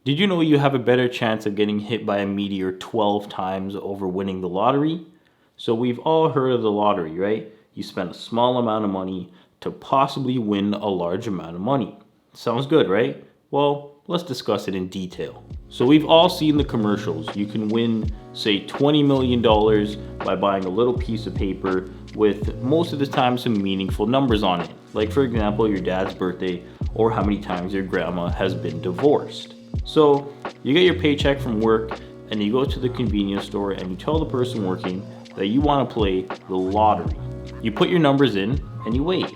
Did you know you have a better chance of getting hit by a meteor 12 times over winning the lottery? So we've all heard of the lottery, right? You spend a small amount of money to possibly win a large amount of money. Sounds good, right? Well, let's discuss it in detail. So we've all seen the commercials. You can win, say, $20 million by buying a little piece of paper with most of the time some meaningful numbers on it. Like, for example, your dad's birthday or how many times your grandma has been divorced. So you get your paycheck from work and you go to the convenience store and you tell the person working that you want to play the lottery. You put your numbers in and you wait.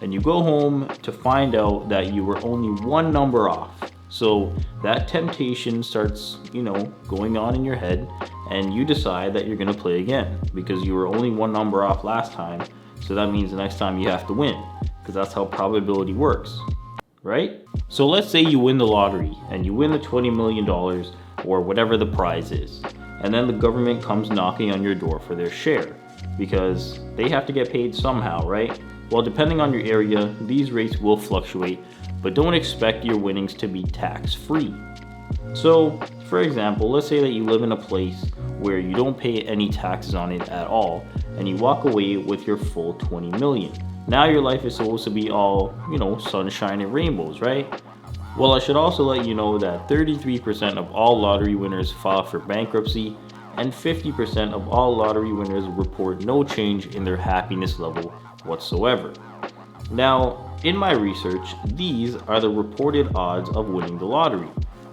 And you go home to find out that you were only one number off. So that temptation starts, going on in your head, and you decide that you're going to play again because you were only one number off last time. So that means the next time you have to win, because that's how probability works, right? So let's say you win the lottery and you win the $20 million or whatever the prize is. And then the government comes knocking on your door for their share because they have to get paid somehow, right? Well, depending on your area, these rates will fluctuate, but don't expect your winnings to be tax-free. So, for example, let's say that you live in a place where you don't pay any taxes on it at all, and you walk away with your full 20 million. Now your life is supposed to be all, sunshine and rainbows, right? Well, I should also let you know that 33% of all lottery winners file for bankruptcy, and 50% of all lottery winners report no change in their happiness level whatsoever. Now, in my research, these are the reported odds of winning the lottery.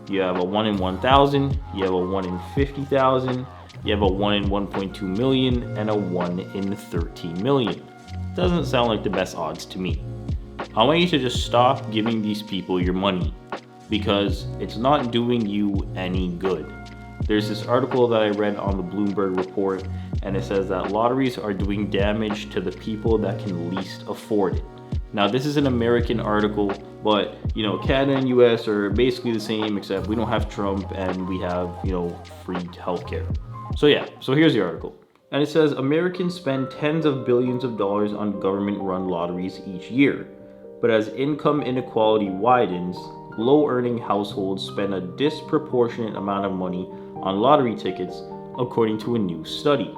You have a 1 in 1,000, you have a 1 in 50,000, you have a 1 in 1.2 million, and a 1 in 13 million. Doesn't sound like the best odds to me. I want you to just stop giving these people your money because it's not doing you any good. There's this article that I read on the Bloomberg report, and it says that lotteries are doing damage to the people that can least afford it. Now, this is an American article, but Canada and US are basically the same, except we don't have Trump and we have, free healthcare. So here's the article. And it says Americans spend tens of billions of dollars on government-run lotteries each year. But as income inequality widens, low-earning households spend a disproportionate amount of money on lottery tickets, according to a new study.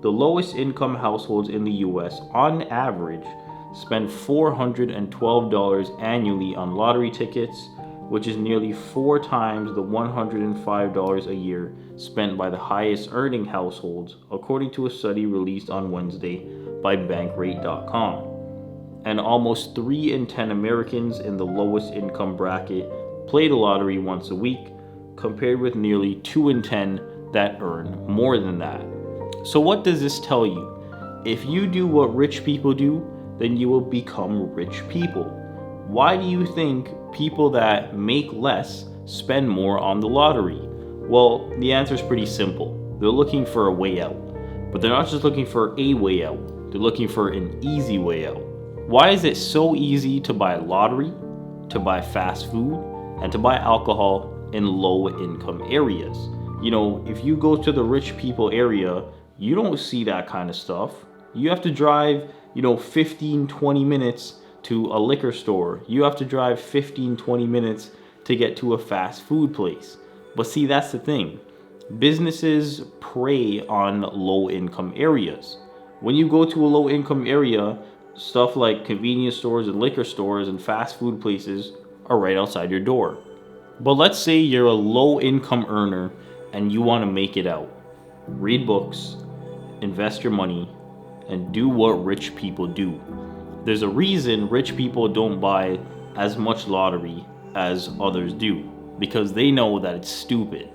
The lowest income households in the US, on average, spend $412 annually on lottery tickets, which is nearly 4 times the $105 a year spent by the highest earning households, according to a study released on Wednesday by Bankrate.com. And almost 3 in 10 Americans in the lowest income bracket play the lottery once a week, compared with nearly 2 in 10 that earn more than that. So what does this tell you? If you do what rich people do, then you will become rich people. Why do you think people that make less spend more on the lottery? Well, the answer is pretty simple. They're looking for a way out. But they're not just looking for a way out. They're looking for an easy way out. Why is it so easy to buy lottery, to buy fast food, and to buy alcohol in low income areas? If you go to the rich people area, you don't see that kind of stuff. You have to drive, 15-20 minutes to a liquor store. You have to drive 15-20 minutes to get to a fast food place. But see, that's the thing. Businesses prey on low income areas. When you go to a low income area, stuff like convenience stores and liquor stores and fast food places are right outside your door. But let's say you're a low income earner and you want to make it out. Read books, invest your money, and do what rich people do. There's a reason rich people don't buy as much lottery as others do, because they know that it's stupid.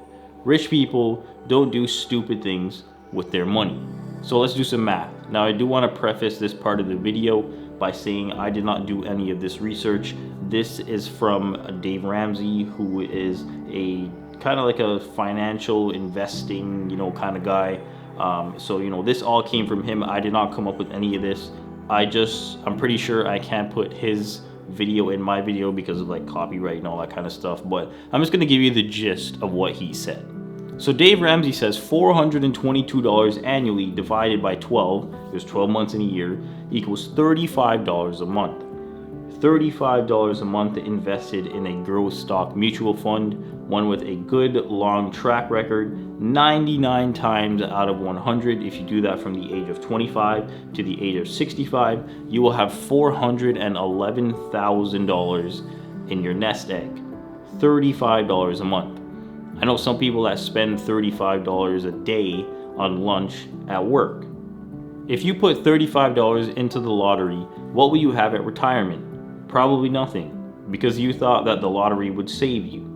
Rich people don't do stupid things with their money. So let's do some math. Now, I do want to preface this part of the video by saying I did not do any of this research. This is from Dave Ramsey, who is a kind of like a financial investing, kind of guy. So this all came from him. I did not come up with any of this. I'm pretty sure I can't put his video in my video because of like copyright and all that kind of stuff. But I'm just going to give you the gist of what he said. So Dave Ramsey says $422 annually divided by 12, there's 12 months in a year, equals $35 a month. $35 a month invested in a growth stock mutual fund one with a good long track record. 99 times out of 100, if you do that from the age of 25 to the age of 65, you will have $411,000 in your nest egg. $35 a month. I know some people that spend $35 a day on lunch at work. If you put $35 into the lottery, what will you have at retirement? Probably nothing, because you thought that the lottery would save you.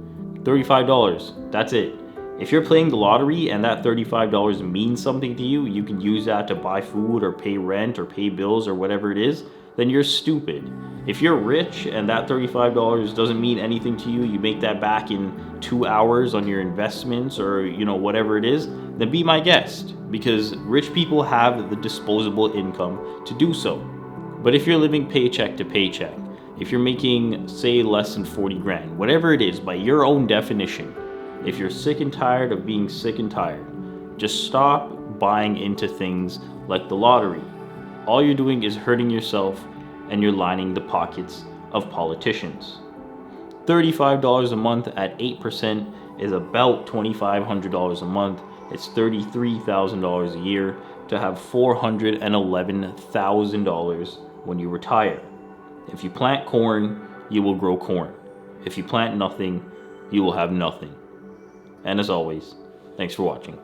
$35, that's it. If you're playing the lottery and that $35 means something to you, you can use that to buy food or pay rent or pay bills or whatever it is, then you're stupid. If you're rich and that $35 doesn't mean anything to you, you make that back in 2 hours on your investments or whatever it is, then be my guest, because rich people have the disposable income to do so. But if you're living paycheck to paycheck, if you're making, say, less than 40 grand, whatever it is by your own definition, if you're sick and tired of being sick and tired, just stop buying into things like the lottery. All you're doing is hurting yourself, and you're lining the pockets of politicians. $35 a month at 8% is about $2,500 a month. It's $33,000 a year to have $411,000 when you retire. If you plant corn, you will grow corn. If you plant nothing, you will have nothing. And as always, thanks for watching.